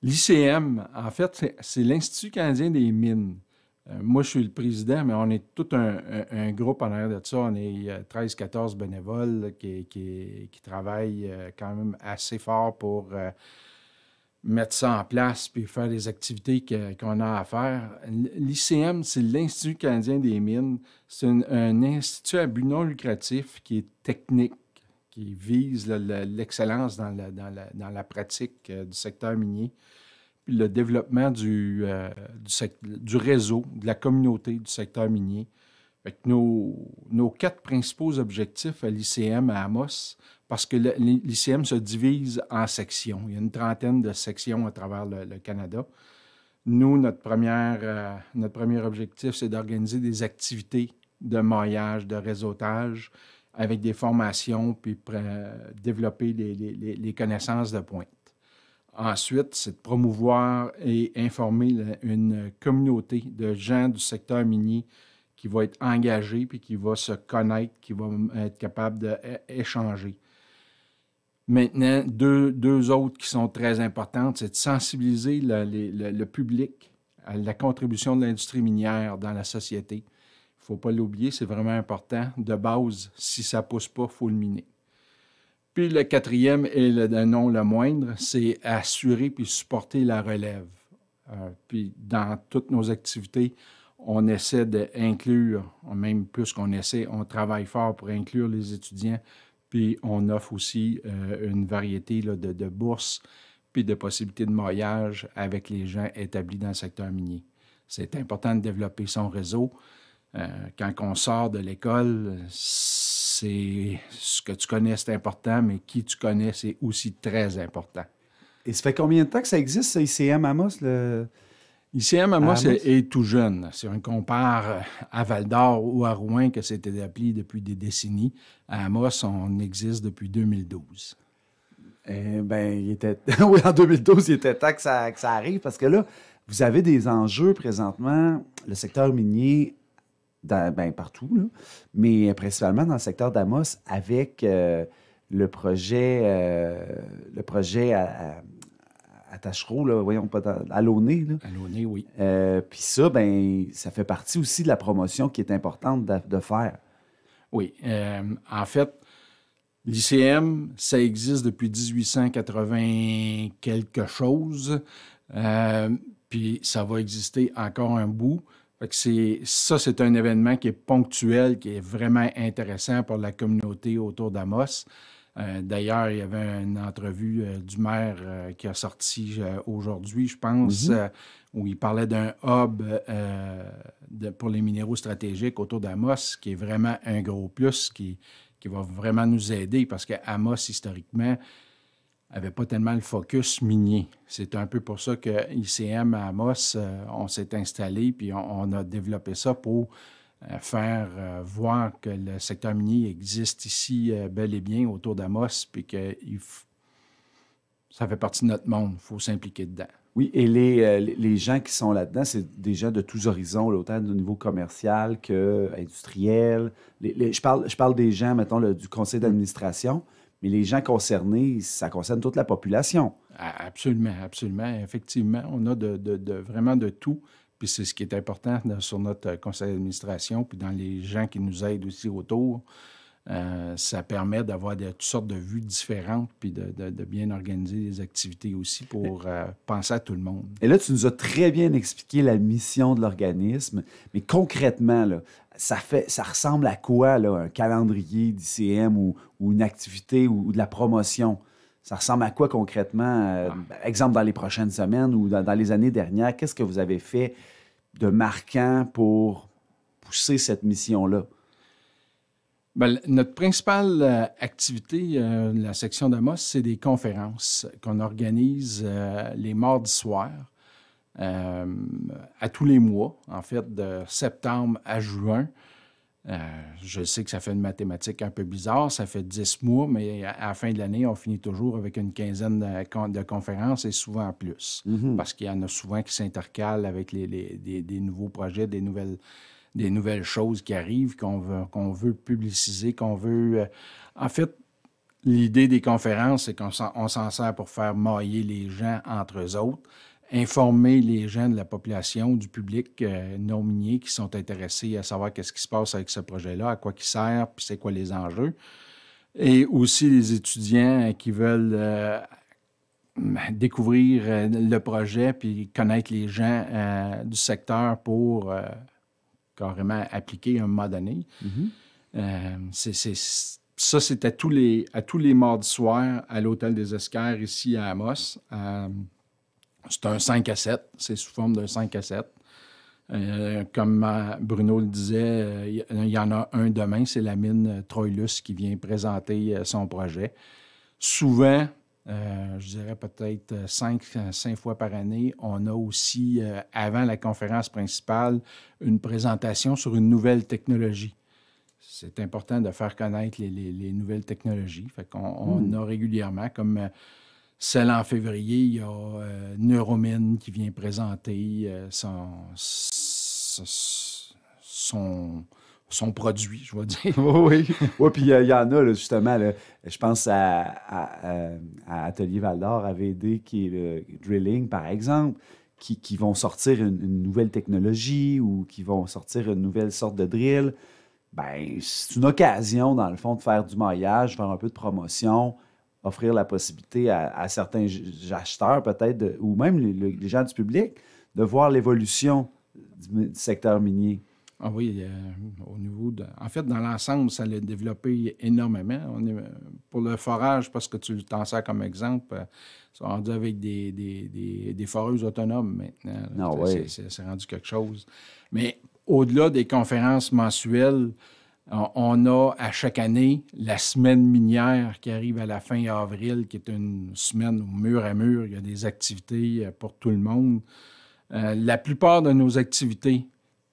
L'ICM, en fait, c'est l'Institut canadien des mines. Moi, je suis le président, mais on est tout un groupe en arrière de ça. On est 13-14 bénévoles là, qui travaillent quand même assez fort pour mettre ça en place puis faire les activités qu'on a à faire. L'ICM, c'est l'Institut canadien des mines. C'est un institut à but non lucratif qui est technique, qui vise l'excellence dans la pratique du secteur minier, puis le développement du réseau, de la communauté du secteur minier. Fait que nos quatre principaux objectifs à l'ICM à Amos, parce que l'ICM se divise en sections. Il y a une trentaine de sections à travers le Canada. Nous, notre premier objectif, c'est d'organiser des activités de maillage, de réseautage, avec des formations, puis développer les connaissances de pointe. Ensuite, c'est de promouvoir et informer une communauté de gens du secteur minier qui va être engagé, puis qui va se connaître, qui va être capable d'échanger. Maintenant, deux autres qui sont très importantes, c'est de sensibiliser le public à la contribution de l'industrie minière dans la société. Il ne faut pas l'oublier, c'est vraiment important. De base, si ça ne pousse pas, il faut le miner. Puis le quatrième, et non le moindre, c'est assurer puis supporter la relève. Puis dans toutes nos activités, on essaie d'inclure, même plus qu'on essaie, on travaille fort pour inclure les étudiants, puis on offre aussi une variété là, de bourses puis de possibilités de maillage avec les gens établis dans le secteur minier. C'est important de développer son réseau. Quand on sort de l'école, c'est ce que tu connais, c'est important, mais qui tu connais, c'est aussi très important. Et ça fait combien de temps que ça existe, ça, ICM Amos? ICM, À moi, Amos? est tout jeune. Si on compare à Val-d'Or ou à Rouen, que c'était établi depuis des décennies, à Amos, on existe depuis 2012. Eh ben, oui, en 2012, il était temps que ça arrive parce que là, vous avez des enjeux présentement, le secteur minier, partout, là, mais principalement dans le secteur d'Amos avec le projet à Tachereau, là, voyons pas, à Launay, là. À Launay, oui. Puis ça, ben, ça fait partie aussi de la promotion qui est importante de faire. Oui. En fait, l'ICM, ça existe depuis 1880 quelque chose. Puis ça va exister encore un bout. Fait que c'est un événement qui est ponctuel, qui est vraiment intéressant pour la communauté autour d'Amos. D'ailleurs, il y avait une entrevue du maire qui a sorti aujourd'hui, je pense, où il parlait d'un hub pour les minéraux stratégiques autour d'Amos, qui est vraiment un gros plus, qui va vraiment nous aider parce qu'Amos, historiquement, n'avait pas tellement le focus minier. C'est un peu pour ça que ICM à Amos, on s'est installé puis on a développé ça pour faire voir que le secteur minier existe ici bel et bien autour d'Amos puis que ça fait partie de notre monde. Il faut s'impliquer dedans. Oui, et les gens qui sont là-dedans, c'est des gens de tous horizons, là, autant au niveau commercial qu'industriel. Je parle des gens, mettons, du conseil d'administration, mais les gens concernés, ça concerne toute la population. Absolument, absolument. Effectivement, on a vraiment de tout. Puis c'est ce qui est important sur notre conseil d'administration, puis dans les gens qui nous aident aussi autour. Ça permet d'avoir toutes sortes de vues différentes, puis de bien organiser les activités aussi pour penser à tout le monde. Et là, tu nous as très bien expliqué la mission de l'organisme, mais concrètement, là, ça ressemble à quoi, là, un calendrier d'ICM ou une activité ou de la promotion? Ça ressemble à quoi concrètement? Exemple, dans les prochaines semaines ou dans les années dernières, qu'est-ce que vous avez fait de marquant pour pousser cette mission-là? Bien, notre principale activité, la section d'Amos, c'est des conférences qu'on organise les mardis soirs, à tous les mois, en fait, de septembre à juin. Je sais que ça fait une mathématique un peu bizarre, ça fait 10 mois, mais à la fin de l'année, on finit toujours avec une quinzaine de conférences et souvent plus, parce qu'il y en a souvent qui s'intercalent avec des nouveaux projets, des nouvelles choses qui arrivent, qu'on veut publiciser, qu'on veut... en fait, l'idée des conférences, c'est qu'on s'en sert pour faire mailler les gens entre eux autres, informer les gens de la population, du public non minier qui sont intéressés à savoir qu'est-ce qui se passe avec ce projet-là, à quoi il sert, puis c'est quoi les enjeux. Et aussi les étudiants qui veulent découvrir le projet puis connaître les gens du secteur pour carrément appliquer à un moment donné. Ça, c'est à tous les mardis soirs à l'Hôtel des Esquerres ici à Amos. C'est un 5 à 7. C'est sous forme d'un 5 à 7. Comme Bruno le disait, il y en a un demain, c'est la mine Troilus qui vient présenter son projet. Souvent, je dirais peut-être 5 fois par année, on a aussi, avant la conférence principale, une présentation sur une nouvelle technologie. C'est important de faire connaître les nouvelles technologies. Fait qu'on a régulièrement, comme celle en février, il y a Neuromine qui vient présenter son produit, je vais dire. Oui, puis il y en a, là, justement, là, je pense à Atelier Val-d'Or, à VD, qui est le drilling, par exemple, qui vont sortir une nouvelle technologie ou qui vont sortir une nouvelle sorte de drill. Ben, c'est une occasion, dans le fond, de faire du maillage, faire un peu de promotion, offrir la possibilité à certains acheteurs, peut-être, ou même les gens du public, de voir l'évolution du secteur minier. Ah oui, au niveau de... En fait, dans l'ensemble, ça l'a développé énormément. Pour le forage, parce que tu t'en sers comme exemple, c'est rendu avec des foreuses autonomes maintenant. C'est rendu quelque chose. Mais au-delà des conférences mensuelles, on a à chaque année la semaine minière qui arrive à la fin avril, qui est une semaine où mur à mur, il y a des activités pour tout le monde. La plupart de nos activités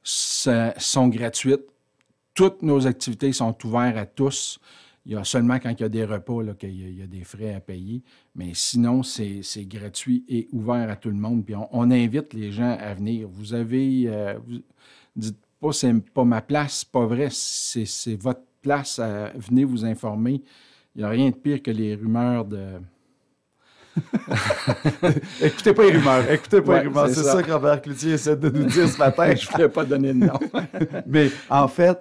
sont gratuites. Toutes nos activités sont ouvertes à tous. Il y a seulement quand il y a des repas là, qu'il y a des frais à payer. Mais sinon, c'est gratuit et ouvert à tout le monde. Puis on invite les gens à venir. Vous avez... dites pas, c'est pas ma place, c'est pas vrai. C'est votre place. Venez vous informer. Il n'y a rien de pire que les rumeurs de... Écoutez pas les rumeurs. Écoutez pas les rumeurs. C'est ça que Robert Cloutier essaie de nous dire ce matin. Je ne voulais pas donner de nom. Mais en fait,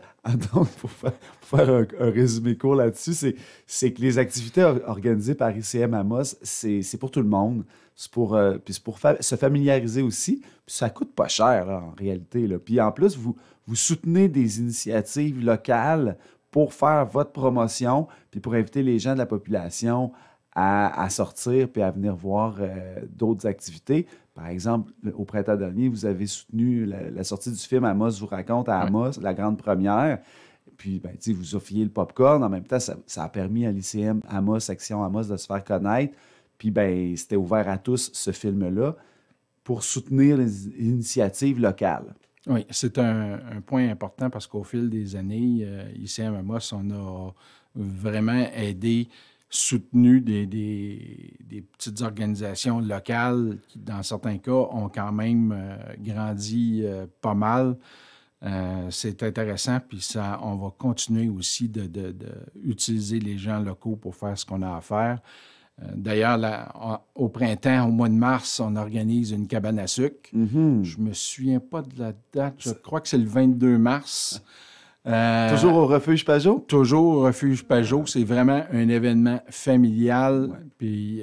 donc, pour faire un résumé court là-dessus, c'est que les activités organisées par ICM Amos, c'est pour tout le monde. C'est pour se familiariser aussi. Puis ça coûte pas cher, là, en réalité. Là. Puis en plus, vous soutenez des initiatives locales pour faire votre promotion, puis pour inviter les gens de la population à sortir puis à venir voir d'autres activités. Par exemple, au printemps dernier, vous avez soutenu la sortie du film Amos vous raconte à Amos, la grande première. Puis, ben, vous offriez le popcorn. En même temps, ça a permis à l'ICM Amos, section Amos, de se faire connaître. Puis, ben, c'était ouvert à tous, ce film-là, pour soutenir les initiatives locales. Oui, c'est un point important parce qu'au fil des années, ICM Amos, on a vraiment aidé, soutenu des petites organisations locales qui, dans certains cas, ont quand même grandi pas mal. C'est intéressant, puis on va continuer aussi d'utiliser les gens locaux pour faire ce qu'on a à faire. D'ailleurs, au printemps, au mois de mars, on organise une cabane à sucre. Mm-hmm. Je me souviens pas de la date. Je crois que c'est le 22 mars. Toujours au Refuge Pajot? Toujours au Refuge Pajot. C'est vraiment un événement familial. Ouais. Puis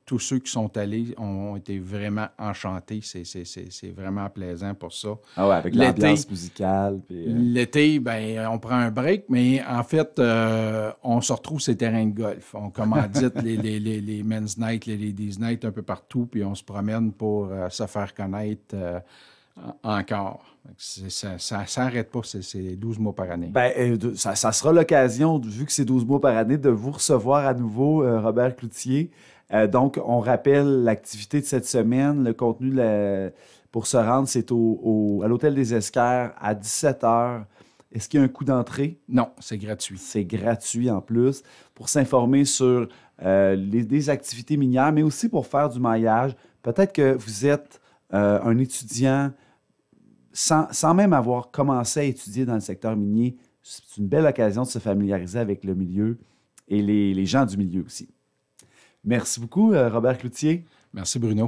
tous ceux qui sont allés ont été vraiment enchantés. C'est vraiment plaisant pour ça. Ah ouais, avec l'ambiance musicale. Puis, L'été, ben, on prend un break, mais en fait, on se retrouve sur les terrains de golf. On commandite les Men's Night, les Ladies Night un peu partout, puis on se promène pour se faire connaître encore. Ça n'arrête pas, c'est 12 mois par année. Ben, ça sera l'occasion, vu que c'est 12 mois par année, de vous recevoir à nouveau, Robert Cloutier. Donc, on rappelle l'activité de cette semaine, le contenu pour se rendre, c'est à l'Hôtel des Esquerres à 17h. Est-ce qu'il y a un coût d'entrée? Non, c'est gratuit. C'est gratuit en plus. Pour s'informer sur des activités minières, mais aussi pour faire du maillage. Peut-être que vous êtes un étudiant sans même avoir commencé à étudier dans le secteur minier. C'est une belle occasion de se familiariser avec le milieu et les gens du milieu aussi. Merci beaucoup, Robert Cloutier. Merci, Bruno.